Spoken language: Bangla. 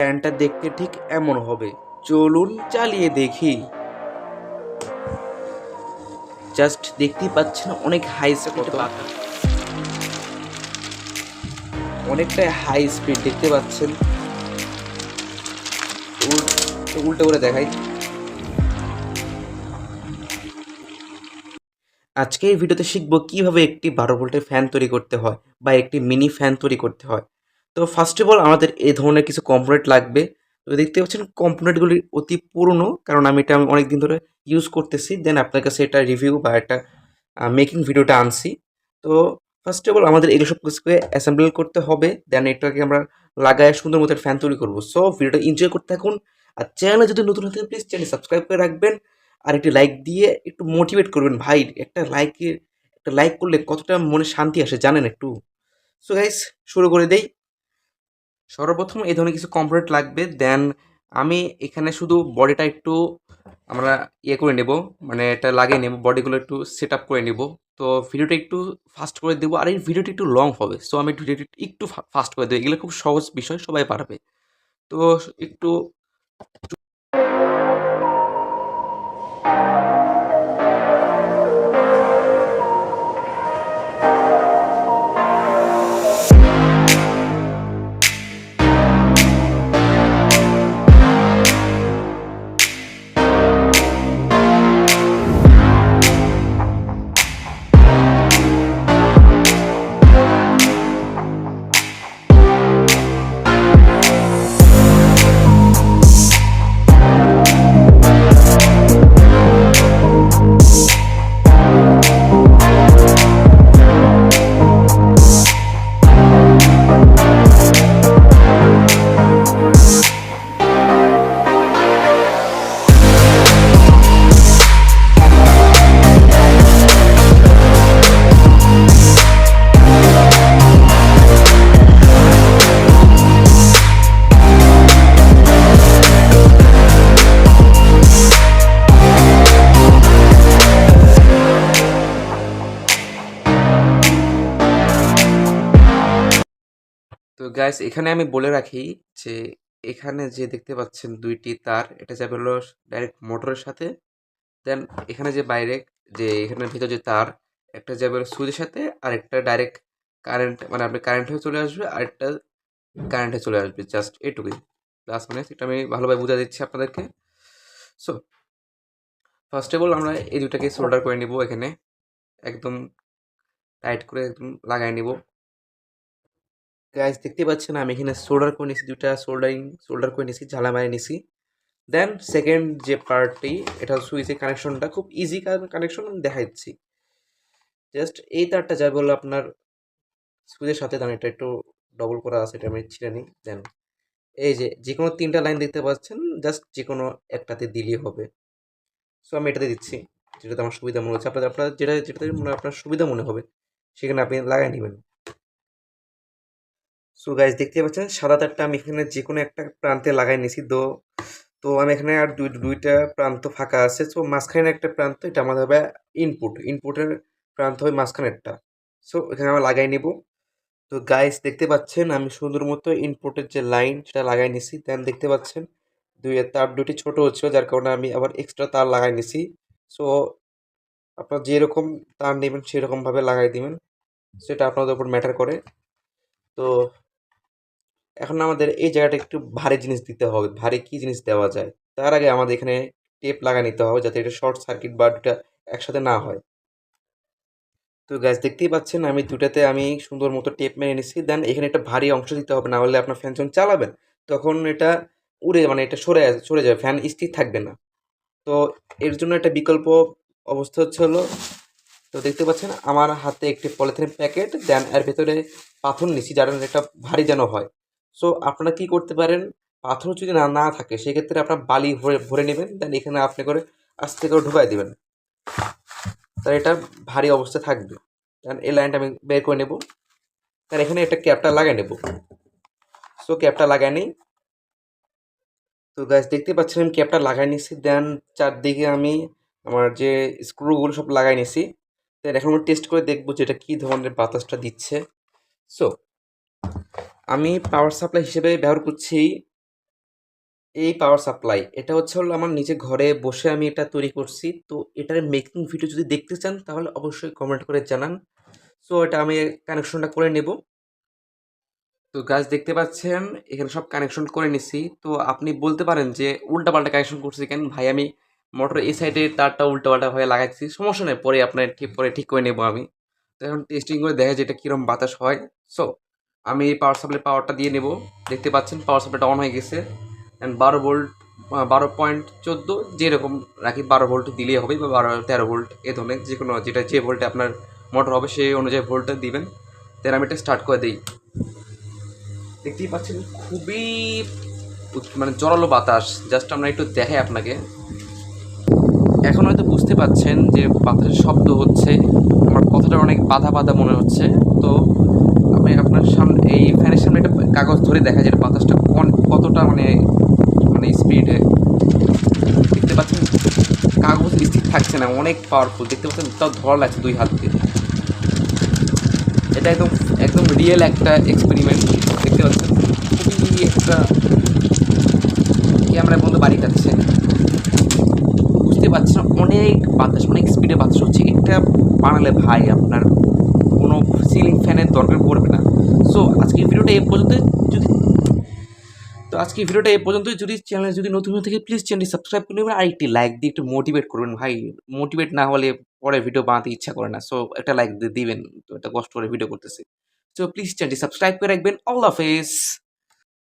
ফ্যানটা দেখতে ঠিক এমন হবে। চলুন চালিয়ে দেখি। জাস্ট দেখতেই পাচ্ছেন অনেক হাই স্পিড বাতাস, অনেকটাই হাই স্পিড দেখতে পাচ্ছেন। উল্টো করে দেখাই। আজকে এই ভিডিওতে শিখবো কিভাবে একটি 12 ভোল্টের ফ্যান তৈরি করতে হয় বা একটি মিনি ফ্যান তৈরি করতে হয়। তো ফার্স্ট অফ অল আমাদের এই ধরনের কিছু কম্পোনেন্ট লাগবে। তো দেখতে পাচ্ছেন কম্পোনেন্টগুলি অতি পুরনো, কারণ আমি অনেক দিন ধরে ইউজ করতেছি। দেন আপনার কাছে এটা রিভিউ বা একটা মেকিং ভিডিওটা আনছি। তো ফার্স্ট অফ অল আমাদের এগুলো সব কিছুকে অ্যাসেম্বল করতে হবে। দেন এটাকে আমরা লাগায় সুন্দর মতো ফ্যান তৈরি করবো। সো ভিডিওটা এনজয় করতে থাকুন। আর চ্যানেলে যদি নতুন হতে প্লিজ চ্যানেল সাবস্ক্রাইব করে রাখবেন। আর একটি লাইক দিয়ে একটু মোটিভেট করবেন ভাই। একটা লাইক করলে কতটা মনে শান্তি আসে জানেন একটু। সো গাইস, শুরু করে দেই। সর্বপ্রথম এই ধরনের কিছু কম্পোনেন্ট লাগবে। দেন আমি এখানে শুধু বডিটা একটু আমরা করে নেব, মানে এটা লাগিয়ে নেব, বডিগুলো একটু সেট আপ করে নেব। তো ভিডিওটা একটু ফাস্ট করে দেবো, আর এই ভিডিওটা একটু লং হবে। সো আমি ভিডিওটা একটু ফাস্ট করে দেবো। এগুলো খুব সহজ বিষয়, সবাই পারবে। তো একটু তো গাইস, এখানে আমি বলে রাখি যে এখানে যে দেখতে পাচ্ছেন দুইটি তার, এটা যাবে হলো ডাইরেক্ট মোটরের সাথে। দেন এখানে যে বাইরে যে এখানে ভিতর যে তার, একটা যাবে সুইচের সাথে, আর একটা ডাইরেক্ট কারেন্ট, মানে আপনি কারেন্ট হয়ে চলে আসবে, আর একটা কারেন্টে চলে আসবে। জাস্ট এটুকুই, প্লাস মাইনাস এটা আমি ভালোভাবে বুঝা দিচ্ছি আপনাদেরকে। সো ফার্স্ট অফ অল আমরা এই দুটাকে সোল্ডার করে নিব, এখানে একদম টাইট করে একদম লাগাই নিব। গাইস দেখতে পাচ্ছেন আমি এখানে সোল্ডার করে নিছি, দুটা সোল্ডার করে নিছি, ঝালা মারিয়ে নিছি। দেন সেকেন্ড যে পার্টটি, এটা সুইচের কানেকশনটা খুব ইজি কানেকশন আমি দেখাচ্ছি। জাস্ট এই তারটা যাবে বললো আপনার সুইচের সাথে। দেন এটা একটু ডবল করা আছে, এটা আমি ছিঁড়ে নিই। দেন এই যে কোনো তিনটা লাইন দেখতে পাচ্ছেন, জাস্ট যে কোনো একটাতে দিলেই হবে। সো আমি এটাতে দিচ্ছি, যেটাতে আমার সুবিধা মনে হচ্ছে। আপনার যেটাতে মনে আপনার সুবিধা মনে হবে সেখানে আপনি লাগাই নেবেন। সো গাইজ দেখতে পাচ্ছেন সাদা তারটা আমি এখানে যে কোনো একটা প্রান্তে লাগাই নিছি। তো আমি এখানে আর দুইটা প্রান্ত ফাঁকা আছে। সো মাঝখানে একটা প্রান্ত, এটা আমাদের হবে ইনপুটের প্রান্ত হবে মাঝখানেরটা। সো এখানে আমরা লাগাই নিব। তো গাইস দেখতে পাচ্ছেন আমি সুন্দর মতো ইনপুটের যে লাইন সেটা লাগাই নিছি। দেন দেখতে পাচ্ছেন তার দুটি ছোট হচ্ছিল, যার কারণে আমি আবার এক্সট্রা তার লাগাই নিছি। সো আপনার যেরকম তার নেবেন সেরকমভাবে লাগাই দিবেন, সেটা আপনাদের উপর ম্যাটার করে। তো এখন আমাদের এই জায়গাটা একটু ভারী জিনিস দিতে হবে। ভারী কি জিনিস দেওয়া যায় তার আগে আমাদের এখানে টেপ লাগা নিতে হবে, যাতে এটা শর্ট সার্কিট বা দুটা একসাথে না হয়। তো গাছ দেখতেই পাচ্ছেন আমি দুটাতে আমি সুন্দর মতো টেপ মেরে নিছি। দেন এখানে একটা ভারী অংশ দিতে হবে, না হলে আপনার ফ্যান যখন চালাবেন তখন এটা উড়ে, মানে এটা সরে যাবে, ফ্যান স্থির থাকবে না। তো এর জন্য একটা বিকল্প অবস্থা হচ্ছে হলো, তো দেখতে পাচ্ছেন আমার হাতে একটি পলিথিনের প্যাকেট। দেন এর ভেতরে পাথর নিছি, যার একটা ভারী যেন হয়। সো আপনারা কি করতে পারেন, পাথর যদি না থাকে সেক্ষেত্রে আপনার বালি ভরে ভরে নেবেন। দেন এখানে আপনি করে আস্তে করে ঢুকাই দিবেন, তাহলে এটা ভারী অবস্থায় থাকবে। দেন এই লাইনটা আমি বের করে নেব। দেন এখানে একটা ক্যাপটা লাগাই নেব। সো ক্যাপটা লাগাই নিই। তো গাছ দেখতে পাচ্ছেন আমি ক্যাপটা লাগাই নিছি। দেন চারদিকে আমি আমার যে স্ক্রুগুলো সব লাগাই নিছি। দেন এখন আমরা টেস্ট করে দেখবো যে এটা কী ধরনের বাতাসটা দিচ্ছে। সো আমি পাওয়ার সাপ্লাই হিসেবে ব্যবহার করছি এই পাওয়ার সাপ্লাই এটা হলো আমার নিজে ঘরে বসে আমি এটা তৈরি করছি। তো এটার মেকিং ভিডিও যদি দেখতে চান তাহলে অবশ্যই কমেন্ট করে জানান। সো এটা আমি কানেকশনটা করে নেব। তো গাইস দেখতে পাচ্ছেন এখানে সব কানেকশন করে নিছি। তো আপনি বলতে পারেন যে উল্টাপাল্টা কানেকশন করছি কেন? ভাই আমি মোটরের এই সাইডে তারটা উল্টাপাল্টা ভাবে লাগাইছি। সমস্যা নাই, পরে আপনার ঠিক করে নেব আমি। তো এখন টেস্টিং করে দেখা যায় এটা কিরকম বাতাস হয়। সো আমি পাওয়ার সাপ্লাই পাওয়ারটা দিয়ে নেব। দেখতে পাচ্ছেন পাওয়ার সাপ্লাইটা অন হয়ে গেছে। অ্যান্ড 12 ভোল্ট 12.14 যেরকম রাখি 12 ভোল্ট দিলেই হবে বা 13 ভোল্ট এ ধরনের যেকোনো যেটা যে ভোল্টে আপনার মোটর হবে সেই অনুযায়ী ভোল্টটা দিবেন। দেন আমি এটা স্টার্ট করে দিই। দেখতেই পাচ্ছেন খুবই মানে জোরালো বাতাস। জাস্ট আমরা একটু দেখাই আপনাকে। এখন হয়তো বুঝতে পাচ্ছেন যে বাতাসের শব্দ হচ্ছে, আমার কথাটা অনেক বাধা বাধা মনে হচ্ছে। তো আমি আপনার সামনে এই ফ্যানের সামনে একটা কাগজ ধরে দেখা যায় বাতাসটা কতটা মানে মানে স্পিডে। দেখতে পাচ্ছেন কাগজ স্থির থাকছে না, অনেক পাওয়ারফুল। দেখতে পাচ্ছেন তাও ধরা লাগছে 2 হাত দিয়ে। এটা একদম একদম রিয়েল একটা এক্সপেরিমেন্ট। দেখতে পাচ্ছেন খুবই একটা ক্যামেরার বন্ধ বাড়ি যাচ্ছে, বুঝতে পারছেন অনেক বাতাস, অনেক স্পিডে বাতাস হচ্ছে। এটা বানালে ভাই আপনার কোনো সিলিং ফ্যানের দরকার পড়বে না। সো আজকের ভিডিওটা এই পর্যন্ত। যদি আজকের ভিডিওটা এই পর্যন্তই। যদি চ্যানেলে যদি নতুন হয়ে থাকে প্লিজ চ্যানেলটি সাবস্ক্রাইব করে নেবেন আর একটি লাইক দিয়ে একটু মোটিভেট করবেন ভাই। মোটিভেট না হলে পরে ভিডিও বানাতে ইচ্ছা করে না। সো একটা লাইক দিয়ে দিবেন, তো এটা কষ্ট করে ভিডিও করতেছি। সো প্লিজ চ্যানেলটি সাবস্ক্রাইব করে রাখবেন। আল্লাহ হাফেজ।